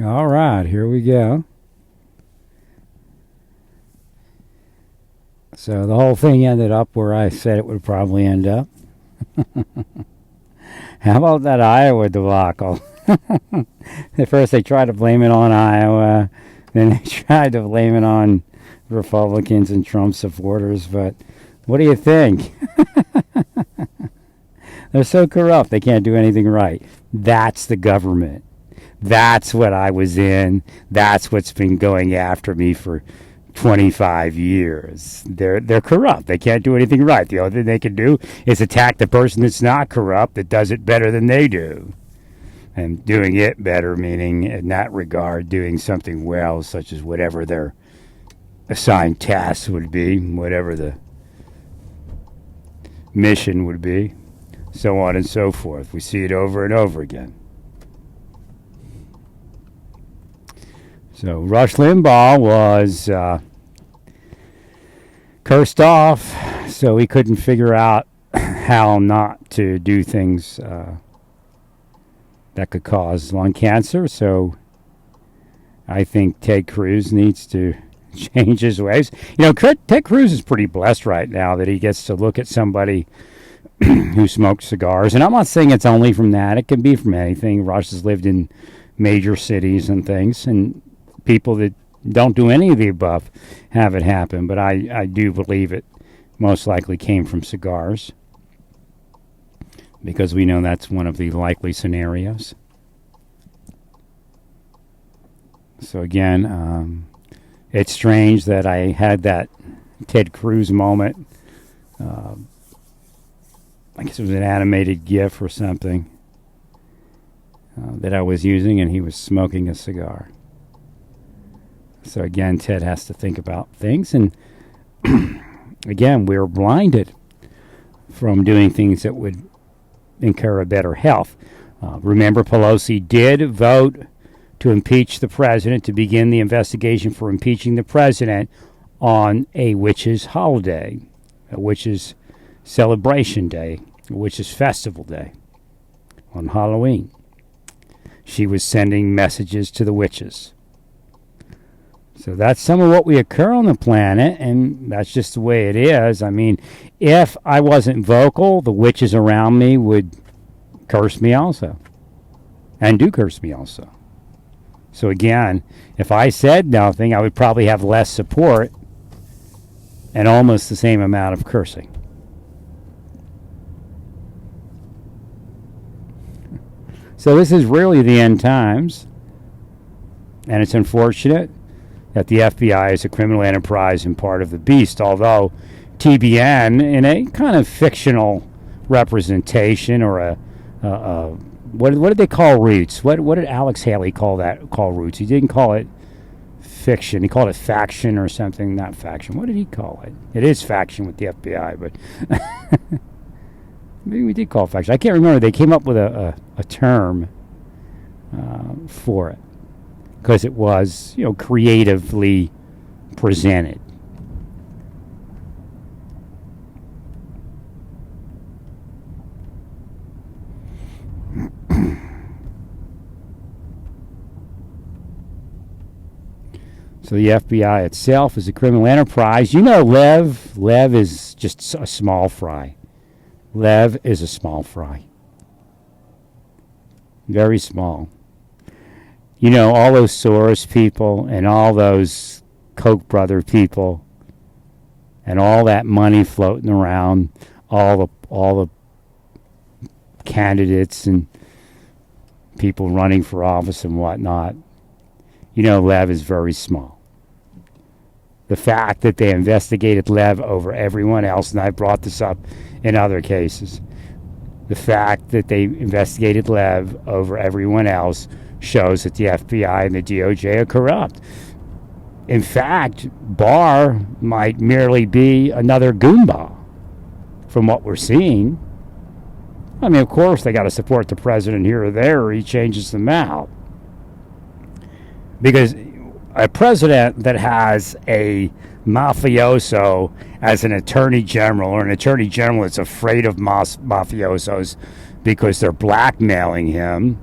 All right, here we go. So the whole thing ended up where I said it would probably end up. How about that Iowa debacle? At first, they tried to blame it on Iowa. Then they tried to blame it on Republicans and Trump supporters. But what do you think? They're so corrupt, they can't do anything right. That's the government. That's what I was in. That's what's been going after me for 25 years. They're corrupt. They can't do anything right. The only thing they can do is attack the person that's not corrupt, that does it better than they do. And doing it better, meaning in that regard, doing something well, such as whatever their assigned tasks would be, whatever the mission would be, so on and so forth. We see it over and over again. So Rush Limbaugh was cursed off, so he couldn't figure out how not to do things that could cause lung cancer. So I think Ted Cruz needs to change his ways. You know, Ted Cruz is pretty blessed right now that he gets to look at somebody who smokes cigars. And I'm not saying it's only from that. It can be from anything. Rush has lived in major cities and things, and people that don't do any of the above have it happen. But I do believe it most likely came from cigars, because we know that's one of the likely scenarios. So again, it's strange that I had that Ted Cruz moment. I guess it was an animated GIF or something that I was using, and he was smoking a cigar. So again, Ted has to think about things, and again, we're blinded from doing things that would incur a better health. Remember, Pelosi did vote to impeach the president, to begin the investigation for impeaching the president on a witches' holiday, a witches' celebration day, a witches' festival day, on Halloween. She was sending messages to the witches. So that's some of what we occur on the planet, and that's just the way it is. I mean, if I wasn't vocal, the witches around me would curse me also, and do curse me also. So again, if I said nothing, I would probably have less support and almost the same amount of cursing. So this is really the end times, and it's unfortunate that the FBI is a criminal enterprise and part of the beast, although TBN, in a kind of fictional representation, or what did they call Roots? What did Alex Haley call Roots? He didn't call it fiction. He called it faction or something. Not faction. What did he call it? It is faction with the FBI, but maybe we did call it faction. I can't remember. They came up with a term for it, because it was, creatively presented. So the FBI itself is a criminal enterprise. Lev is just a small fry. Lev is a small fry. Very small. All those Soros people and all those Koch brother people and all that money floating around, all the candidates and people running for office and whatnot, Lev is very small. The fact that they investigated Lev over everyone else, and I brought this up in other cases, the fact that they investigated Lev over everyone else shows that the FBI and the DOJ are corrupt. In fact, Barr might merely be another Goomba from what we're seeing. I mean, of course, they got to support the president here or there, or he changes them out. Because a president that has a mafioso as an attorney general, or an attorney general that's afraid of mafiosos because they're blackmailing him,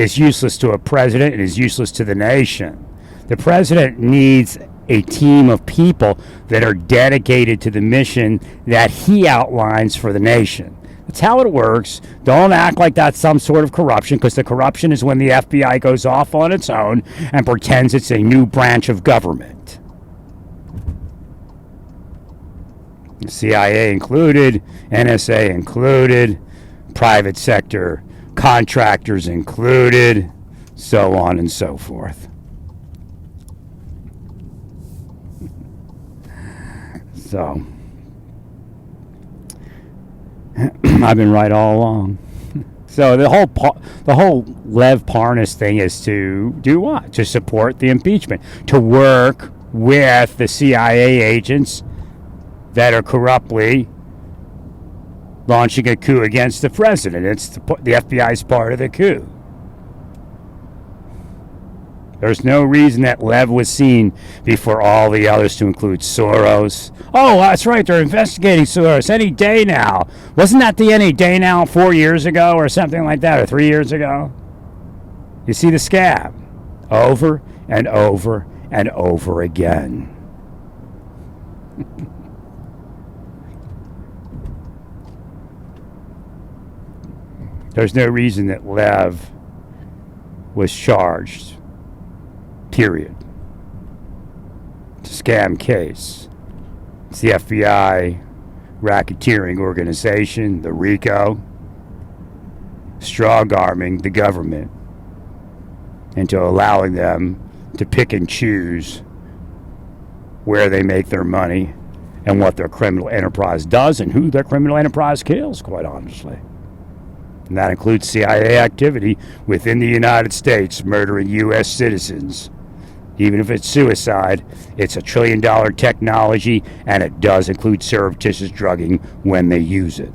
is useless to a president and is useless to the nation. The president needs a team of people that are dedicated to the mission that he outlines for the nation. That's how it works. Don't act like that's some sort of corruption, because the corruption is when the FBI goes off on its own and pretends it's a new branch of government. The CIA included, NSA included, private sector contractors included, so on and so forth. So, I've been right all along. So the whole Lev Parnas thing is to do what? To support the impeachment, to work with the CIA agents that are corruptly launching a coup against the president. It's the FBI's part of the coup. There's no reason that Lev was seen before all the others, to include Soros. Oh, that's right, they're investigating Soros any day now. Wasn't that the any day now 4 years ago or something like that, or 3 years ago? You see the scab over and over and over again. There's no reason that Lev was charged. Period. It's a scam case. It's the FBI racketeering organization, the RICO, strong-arming the government into allowing them to pick and choose where they make their money and what their criminal enterprise does and who their criminal enterprise kills, quite honestly. And that includes CIA activity within the United States, murdering U.S. citizens. Even if it's suicide, it's $1 trillion technology, and it does include surreptitious drugging when they use it.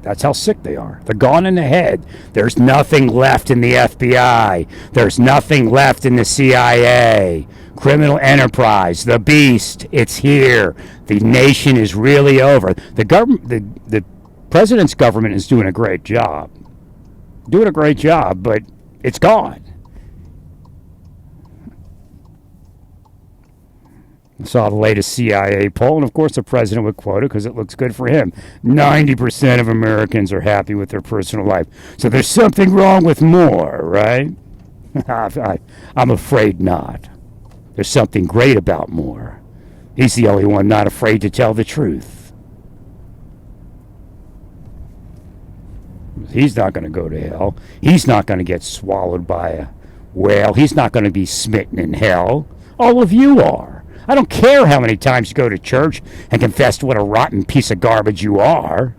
That's how sick they are. They're gone in the head. There's nothing left in the FBI. There's nothing left in the CIA. Criminal enterprise, the beast, it's here. The nation is really over. The president's government is doing a great job. But it's gone. I saw the latest CIA poll, and of course the president would quote it because it looks good for him. 90% of Americans are happy with their personal life. So there's something wrong with more, right? I'm afraid not. There's something great about Moore. He's the only one not afraid to tell the truth. He's not going to go to hell. He's not going to get swallowed by a whale. He's not going to be smitten in hell. All of you are. I don't care how many times you go to church and confess what a rotten piece of garbage you are.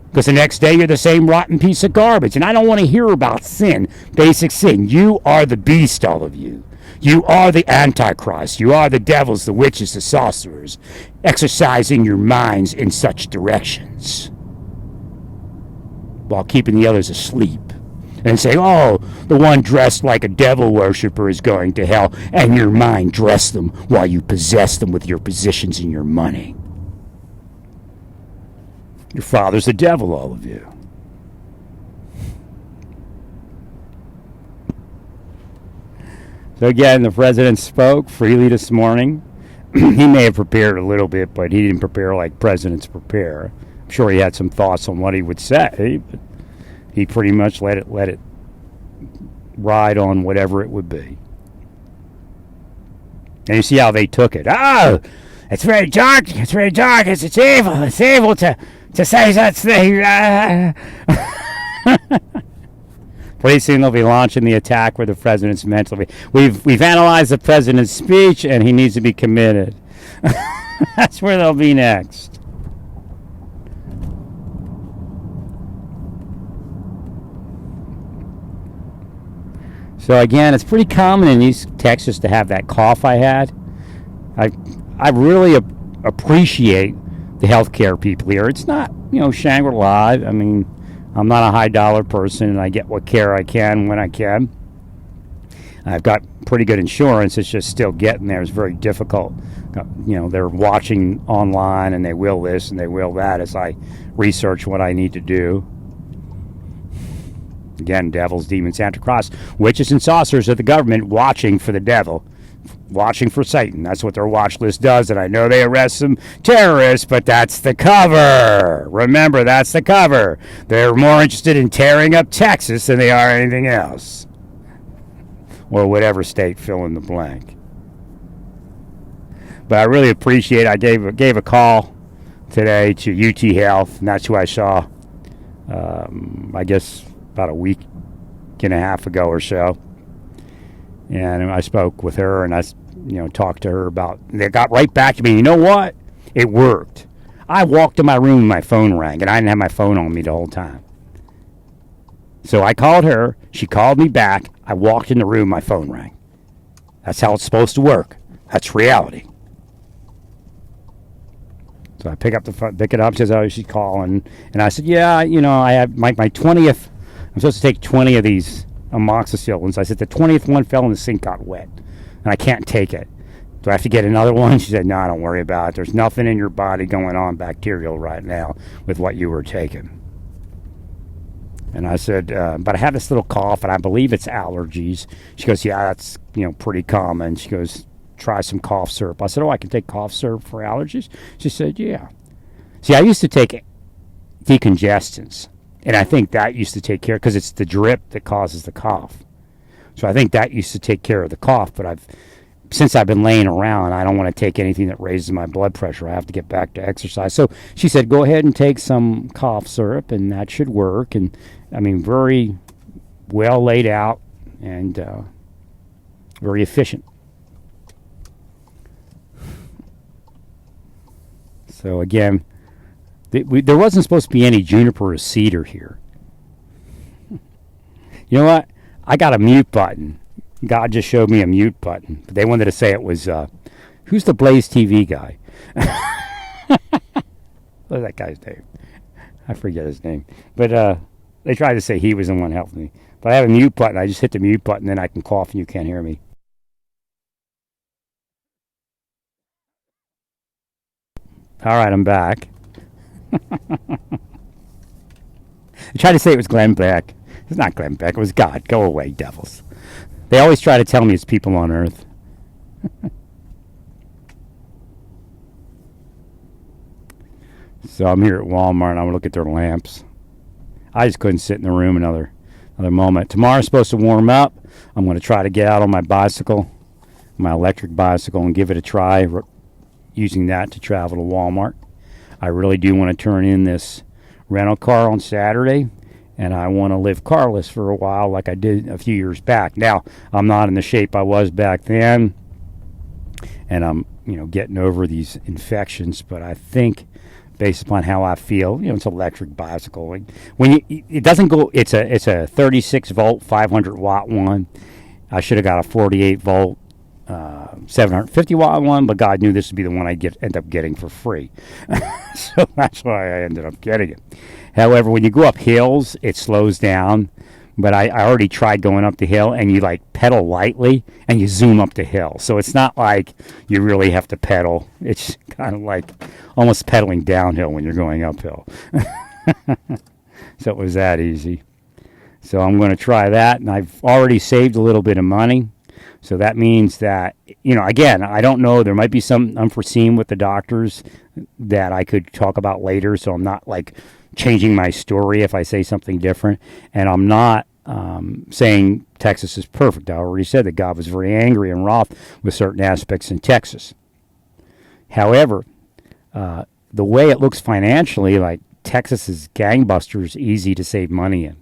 Because the next day you're the same rotten piece of garbage. And I don't want to hear about sin, basic sin. You are the beast, all of you. You are the Antichrist. You are the devils, the witches, the sorcerers, exercising your minds in such directions, while keeping the others asleep. And saying, oh, the one dressed like a devil worshiper is going to hell, and your mind dress them while you possess them with your positions and your money. Your father's the devil, all of you. So again, the president spoke freely this morning. He may have prepared a little bit, but he didn't prepare like presidents prepare. I'm sure he had some thoughts on what he would say, but he pretty much let it ride on whatever it would be. And you see how they took it. Oh, it's very dark. It's very dark. It's evil. It's evil to say such things. Pretty soon they'll be launching the attack where the president's mentally. We've analyzed the president's speech, and he needs to be committed. That's where they'll be next. So again, it's pretty common in East Texas to have that cough I had. I really appreciate the healthcare people here. It's not, Shangri-La. I mean, I'm not a high dollar person, and I get what care I can when I can. I've got pretty good insurance. It's just still getting there. It's very difficult They're watching online and they will this and they will that as I research what I need to do. Again, devils, demons, Antichrist, witches and saucers of the government watching for the devil, watching for Satan. That's what their watch list does, and I know they arrest some terrorists, but that's the cover. Remember, that's the cover. They're more interested in tearing up Texas than they are anything else. Or whatever state, fill in the blank. But I really appreciate it. I gave a call today to UT Health, and that's who I saw, I guess, about a week and a half ago or so. And I spoke with her, and I talked to her about, they got right back to me. You know what? It worked. I walked to my room and my phone rang, and I didn't have my phone on me the whole time. So I called her. She called me back. I walked in the room, my phone rang. That's how it's supposed to work. That's reality. So I pick it up, says, oh, she's calling. And I said, yeah, I have my 20th. I'm supposed to take 20 of these amoxicillins. I said, the 20th one fell in the sink, got wet, and I can't take it. Do I have to get another one? She said, no, don't worry about it. There's nothing in your body going on bacterial right now with what you were taking. And I said, but I have this little cough, and I believe it's allergies. She goes, yeah, that's pretty common. She goes, try some cough syrup. I said, oh, I can take cough syrup for allergies? She said, yeah. See, I used to take decongestants. And I think that used to take care, because it's the drip that causes the cough. So I think that used to take care of the cough. But since I've been laying around, I don't want to take anything that raises my blood pressure. I have to get back to exercise. So she said, go ahead and take some cough syrup, and that should work. And very well laid out and very efficient. So again, there wasn't supposed to be any juniper or cedar here. You know what? I got a mute button. God just showed me a mute button. But they wanted to say it was, who's the Blaze TV guy? What's that guy's name? I forget his name. But they tried to say he was the one helping me. But I have a mute button. I just hit the mute button, then I can cough and you can't hear me. All right, I'm back. I tried to say it was Glenn Beck. It's not Glenn Beck. It was God. Go away, devils. They always try to tell me it's people on Earth. So I'm here at Walmart, and I'm going to look at their lamps. I just couldn't sit in the room another moment. Tomorrow's supposed to warm up. I'm going to try to get out on my bicycle, my electric bicycle, and give it a try, using that to travel to Walmart. I really do want to turn in this rental car on Saturday, and I want to live carless for a while like I did a few years back. Now, I'm not in the shape I was back then, and I'm, getting over these infections, but I think based upon how I feel, it's an electric bicycle. It doesn't go, it's a 36 volt, 500 watt one. I should have got a 48 volt, 750 watt one, but God knew this would be the one I end up getting for free. So that's why I ended up getting it. However, when you go up hills, it slows down. But I already tried going up the hill, and you pedal lightly and you zoom up the hill. So it's not like you really have to pedal. It's kind of like almost pedaling downhill when you're going uphill. So it was that easy. So I'm going to try that, and I've already saved a little bit of money. So that means that, again, I don't know. There might be some unforeseen with the doctors that I could talk about later. So I'm not changing my story if I say something different. And I'm not saying Texas is perfect. I already said that God was very angry and wroth with certain aspects in Texas. However, the way it looks financially, Texas is gangbusters, easy to save money in.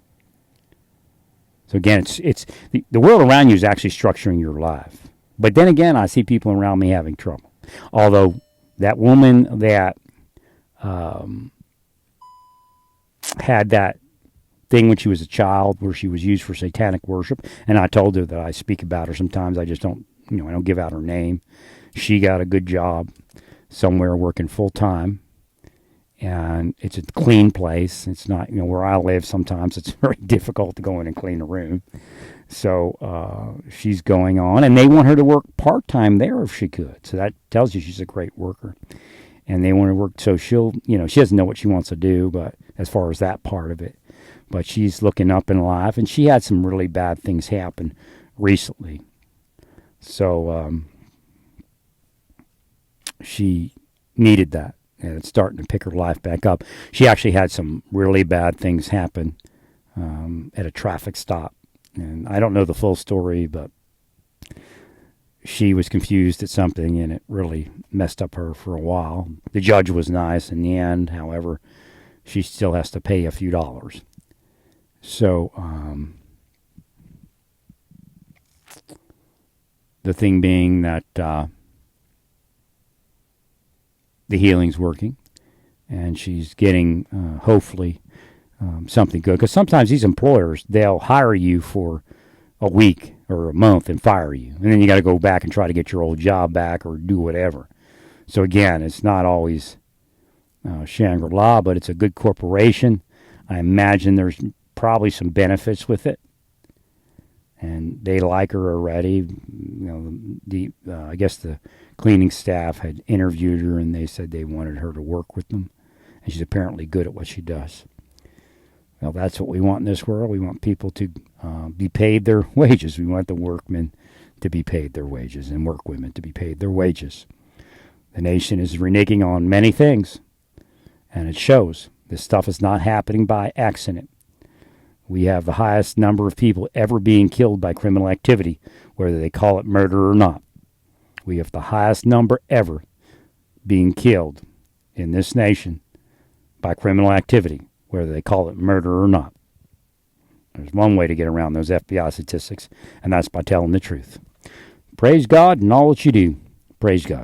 So again, it's the world around you is actually structuring your life. But then again, I see people around me having trouble. Although that woman that had that thing when she was a child where she was used for satanic worship, and I told her that I speak about her sometimes. I just don't, I don't give out her name. She got a good job somewhere working full time, and it's a clean place. It's not, where I live, sometimes it's very difficult to go in and clean a room. So she's going on, and they want her to work part-time there if she could. So that tells you she's a great worker. And they want to work, so she'll, she doesn't know what she wants to do, but as far as that part of it. But she's looking up in life, and she had some really bad things happen recently. So she needed that, and it's starting to pick her life back up. She actually had some really bad things happen at a traffic stop. And I don't know the full story, but she was confused at something, and it really messed up her for a while. The judge was nice in the end. However, she still has to pay a few dollars. So the thing being that the healing's working, and she's getting, hopefully, something good. Because sometimes these employers, they'll hire you for a week or a month and fire you. And then you got to go back and try to get your old job back or do whatever. So again, it's not always Shangri-La, but it's a good corporation. I imagine there's probably some benefits with it. And they like her already. I guess the cleaning staff had interviewed her, and they said they wanted her to work with them. And she's apparently good at what she does. Well, that's what we want in this world. We want people to be paid their wages. We want the workmen to be paid their wages and workwomen to be paid their wages. The nation is reneging on many things, and it shows. This stuff is not happening by accident. We have the highest number of people ever being killed by criminal activity, whether they call it murder or not. We have the highest number ever being killed in this nation by criminal activity, whether they call it murder or not. There's one way to get around those FBI statistics, and that's by telling the truth. Praise God in all that you do. Praise God.